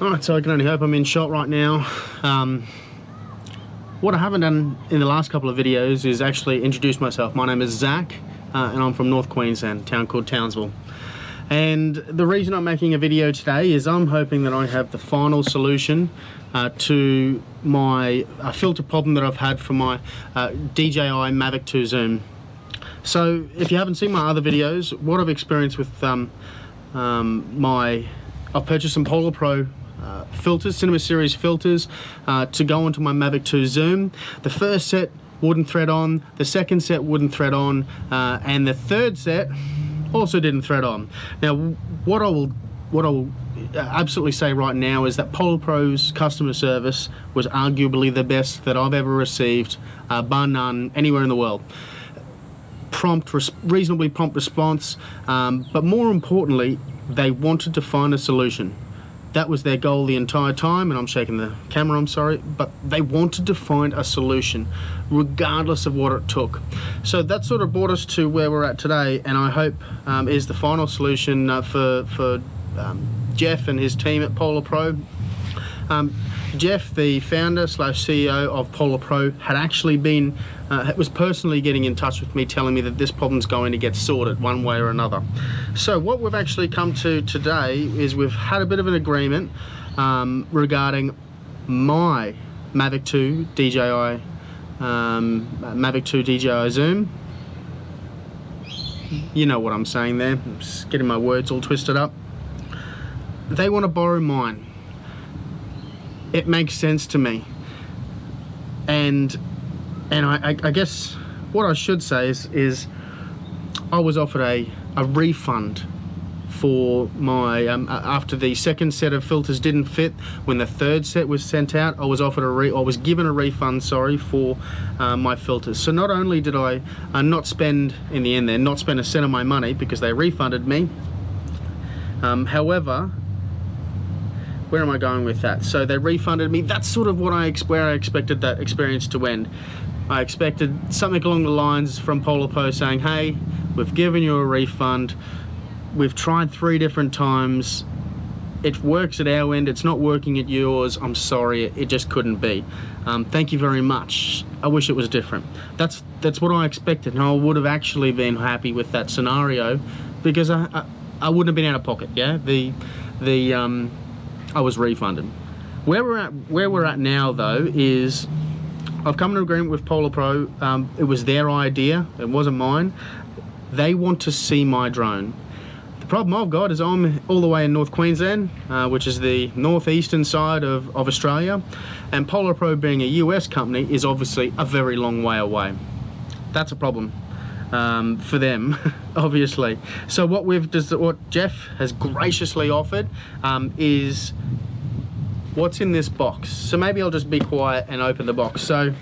Alright, so I can only hope I'm in shot right now. What I haven't done in the last couple of videos is actually introduce myself. My name is Zach, and I'm from North Queensland, a town called Townsville. And the reason I'm making a video today is I'm hoping that I have the final solution to my filter problem that I've had for my DJI Mavic 2 Zoom. So if you haven't seen my other videos, what I've experienced with I've purchased some Polar Pro filters, Cinema Series filters, to go onto my Mavic 2 Zoom. The first set wouldn't thread on, the second set wouldn't thread on, and the third set also didn't thread on. Now, what I will absolutely say right now is that Polar Pro's customer service was arguably the best that I've ever received, bar none, anywhere in the world. Reasonably prompt response, but more importantly, they wanted to find a solution. That was their goal the entire time, and I'm shaking the camera, I'm sorry, but they wanted to find a solution regardless of what it took. So that sort of brought us to where we're at today, and I hope is the final solution for Jeff and his team at Polar Pro. Jeff, the founder / CEO of Polar Pro, had actually been, was personally getting in touch with me, telling me that this problem's going to get sorted one way or another. So what we've actually come to today is we've had a bit of an agreement regarding my Mavic 2 DJI, Mavic 2 DJI Zoom. You know what I'm saying there. I'm just getting my words all twisted up. They want to borrow mine. It makes sense to me, and I guess what I should say is I was offered a refund for my after the second set of filters didn't fit. When the third set was sent out, I was offered I was given a refund, sorry, for my filters. So not only did I not spend, in the end there, not spend a cent of my money because they refunded me, however, where am I going with that? So they refunded me. That's sort of where I expected that experience to end. I expected something along the lines from Polar Pro saying, hey, we've given you a refund. We've tried 3 different times. It works at our end. It's not working at yours. I'm sorry. It just couldn't be. Thank you very much. I wish it was different. That's what I expected. And I would have actually been happy with that scenario because I wouldn't have been out of pocket. Yeah. I was refunded. Where we're at now though is I've come to an agreement with Polar Pro. It was their idea, it wasn't mine. They want to see my drone. The problem I've got is I'm all the way in North Queensland, which is the northeastern side of Australia, and Polar Pro, being a US company, is obviously a very long way away. That's a problem for them, obviously. So what Jeff has graciously offered is what's in this box. So maybe I'll just be quiet and open the box. So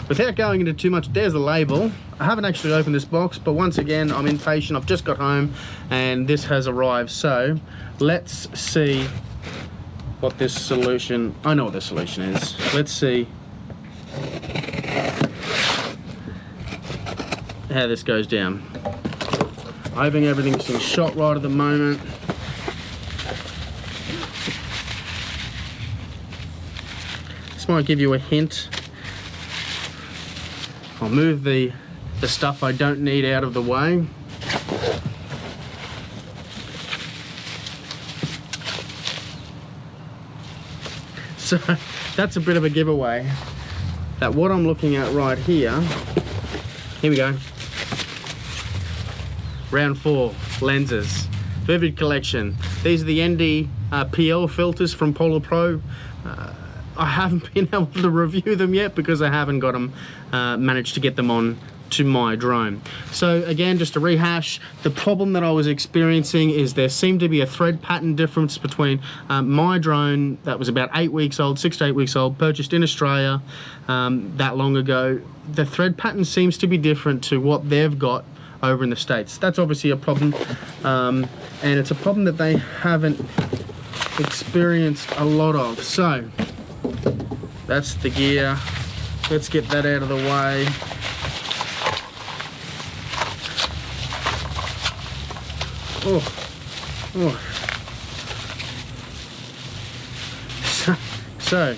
without going into too much, there's the label. I haven't actually opened this box, but once again, I'm impatient. I've just got home and this has arrived. So let's see what this solution, I know what the solution is. Let's see how this goes down. Hoping everything's in shot right at the moment. This might give you a hint. I'll move the stuff I don't need out of the way. So that's a bit of a giveaway that what I'm looking at right here we go. Round 4 lenses, Vivid Collection. These are the ND PL filters from Polar Pro. I haven't been able to review them yet because I haven't got them, managed to get them on to my drone. So again, just to rehash, the problem that I was experiencing is there seemed to be a thread pattern difference between my drone that was about 8 weeks old, 6 to 8 weeks old, purchased in Australia that long ago. The thread pattern seems to be different to what they've got over in the States. That's obviously a problem, and it's a problem that they haven't experienced a lot of. So that's the gear. Let's get that out of the way. Oh. So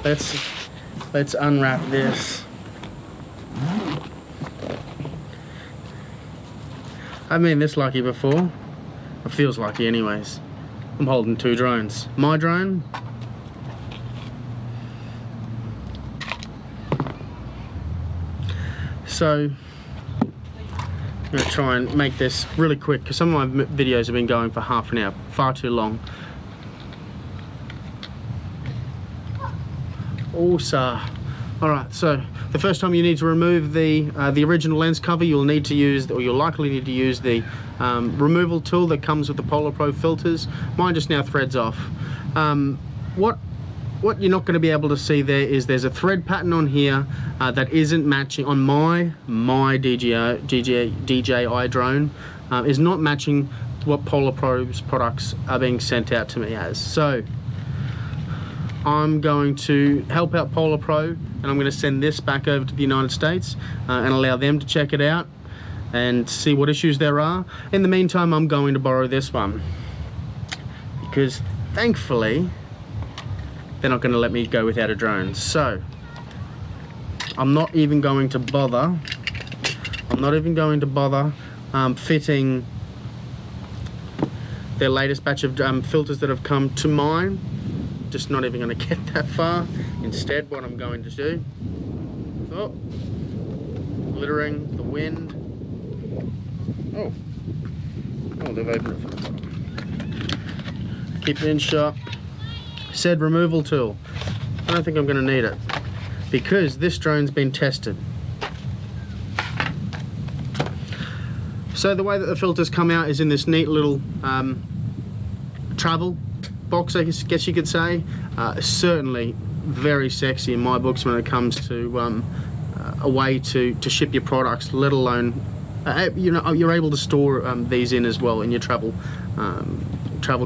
let's unwrap this. I've been this lucky before. It feels lucky anyways. I'm holding two drones. My drone, so I'm going to try and make this really quick because some of my videos have been going for half an hour, far too long. Also, alright, so the first time you need to remove the original lens cover, you'll need to use, or you'll likely need to use the removal tool that comes with the Polar Pro filters. Mine just now threads off. What you're not going to be able to see there is there's a thread pattern on here that isn't matching on my DJI drone, is not matching what Polar Pro's products are being sent out to me as. So I'm going to help out Polar Pro, and I'm going to send this back over to the United States and allow them to check it out and see what issues there are. In the meantime, I'm going to borrow this one because thankfully they're not going to let me go without a drone. So I'm not even going to bother fitting their latest batch of filters that have come to mine. Just not even going to get that far. Instead, what I'm going to do, oh, glittering, the wind. Oh, they've opened it from the bottom. Keep it in shot. Said removal tool. I don't think I'm going to need it because this drone's been tested. So the way that the filters come out is in this neat little travel box, I guess you could say. Certainly very sexy in my books when it comes to a way to ship your products, let alone you know, you're able to store these in as well in your travel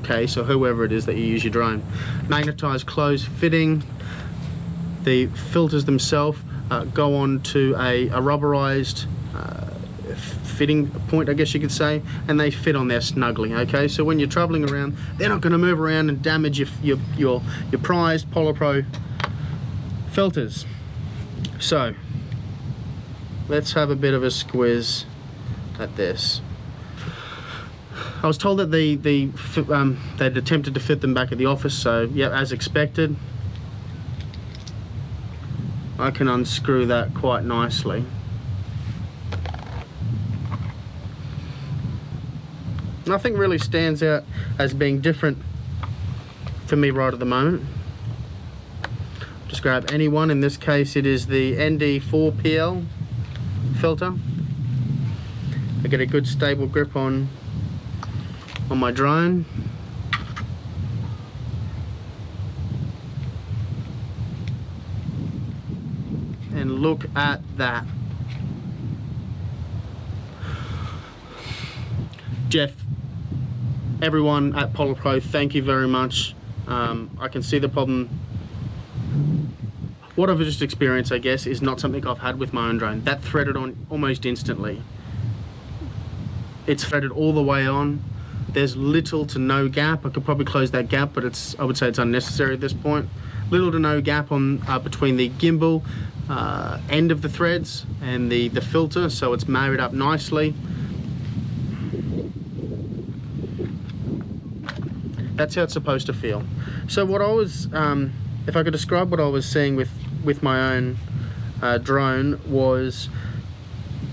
case or whoever it is that you use your drone. Magnetized closed fitting. The filters themselves go on to a rubberized fitting point, I guess you could say, and they fit on there snugly. Okay, so when you're traveling around, they're not going to move around and damage your prized Polar Pro filters. So let's have a bit of a squiz at this. I was told that they'd attempted to fit them back at the office, so yeah, as expected. I can unscrew that quite nicely. Nothing really stands out as being different for me right at the moment. Just grab any one. In this case it is the ND4PL filter. I get a good stable grip on my drone. And look at that. Jeff, everyone at Polar Pro, thank you very much. I can see the problem. What I've just experienced, I guess, is not something I've had with my own drone. That threaded on almost instantly. It's threaded all the way on. There's little to no gap. I could probably close that gap, but I would say it's unnecessary at this point. Little to no gap on between the gimbal end of the threads and the filter, so it's married up nicely. That's how it's supposed to feel. So what I was, if I could describe what I was seeing with my own drone, was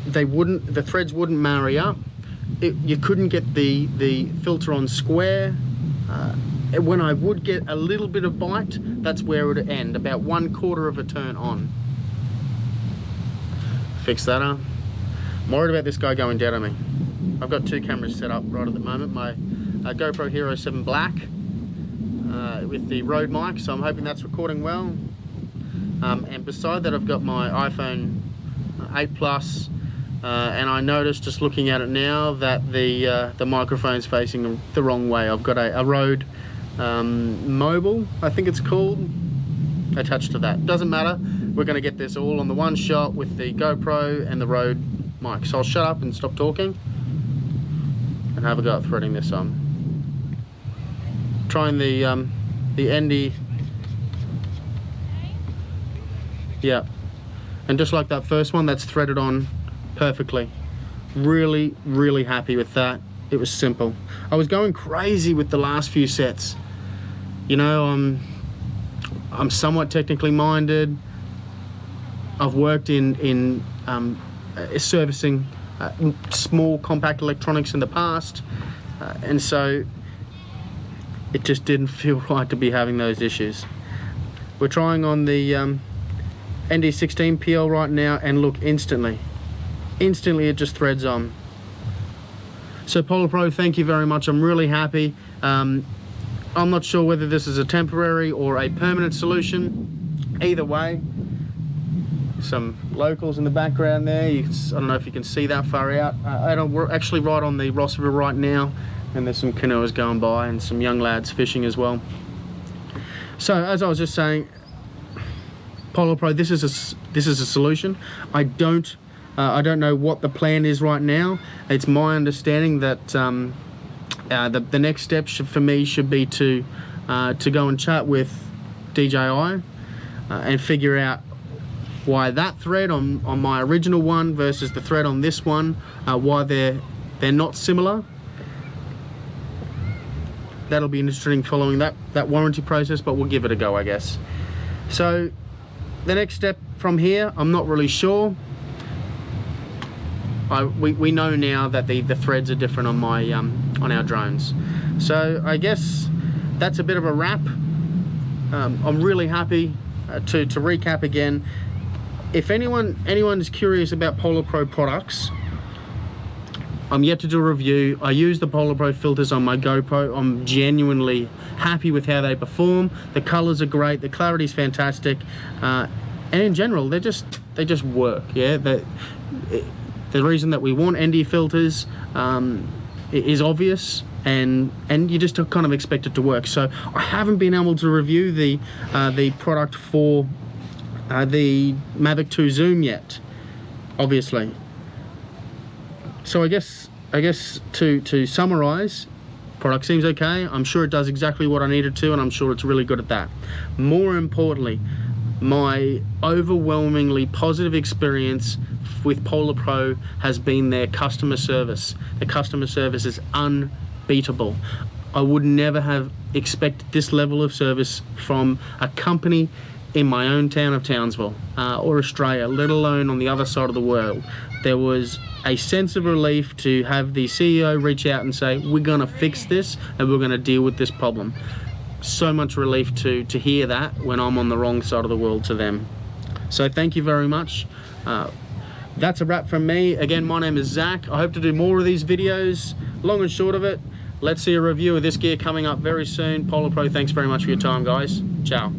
the threads wouldn't marry up. You couldn't get the filter on square. When I would get a little bit of bite, that's where it would end, about 1/4 of a turn on. Fix that up. I'm worried about this guy going down on me. I've got two cameras set up right at the moment. My GoPro Hero 7 Black with the Rode mic, so I'm hoping that's recording well. And beside that I've got my iPhone 8 Plus, and I noticed just looking at it now that the microphone's facing the wrong way. I've got a Rode Mobile, I think it's called, attached to that. Doesn't matter, we're going to get this all on the one shot with the GoPro and the Rode mic. So I'll shut up and stop talking and have a go at threading this on. trying the ND. Yeah, and just like that first one, that's threaded on perfectly. Really, really happy with that. It was simple. I was going crazy with the last few sets. You know, I'm somewhat technically minded. I've worked in servicing small compact electronics in the past, and so it just didn't feel right to be having those issues. We're trying on the ND16 PL right now, and look, instantly it just threads on. So Polar Pro, thank you very much. I'm really happy. I'm not sure whether this is a temporary or a permanent solution. Either way, some locals in the background there. I don't know if you can see that far out. We're actually right on the Ross River right now, and there's some canoers going by and some young lads fishing as well. So as I was just saying, Polar Pro, this is a solution. I don't know what the plan is right now. It's my understanding that the next step for me should be to go and chat with DJI and figure out why that thread on my original one versus the thread on this one, why they're not similar. That'll be interesting following that warranty process, but we'll give it a go, I guess. So the next step from here, I'm not really sure. We know now that the threads are different on my on our drones. So I guess that's a bit of a wrap. I'm really happy to recap again. If anyone's curious about Polar Pro products, I'm yet to do a review. I use the Polar Pro filters on my GoPro. I'm genuinely happy with how they perform. The colors are great. The clarity's fantastic, and in general, they just work. Yeah, the reason that we want ND filters is obvious, and you just kind of expect it to work. So I haven't been able to review the product for the Mavic 2 Zoom yet, obviously. So I guess to summarize, product seems okay. I'm sure it does exactly what I need it to, and I'm sure it's really good at that. More importantly, my overwhelmingly positive experience with Polar Pro has been their customer service. The customer service is unbeatable. I would never have expected this level of service from a company in my own town of Townsville or Australia, let alone on the other side of the world. There was a sense of relief to have the CEO reach out and say, we're gonna fix this and we're gonna deal with this problem. So much relief to hear that when I'm on the wrong side of the world to them. So thank you very much. That's a wrap from me. Again, my name is Zach. I hope to do more of these videos. Long and short of it, let's see a review of this gear coming up very soon. Polar Pro, thanks very much for your time, guys. Ciao.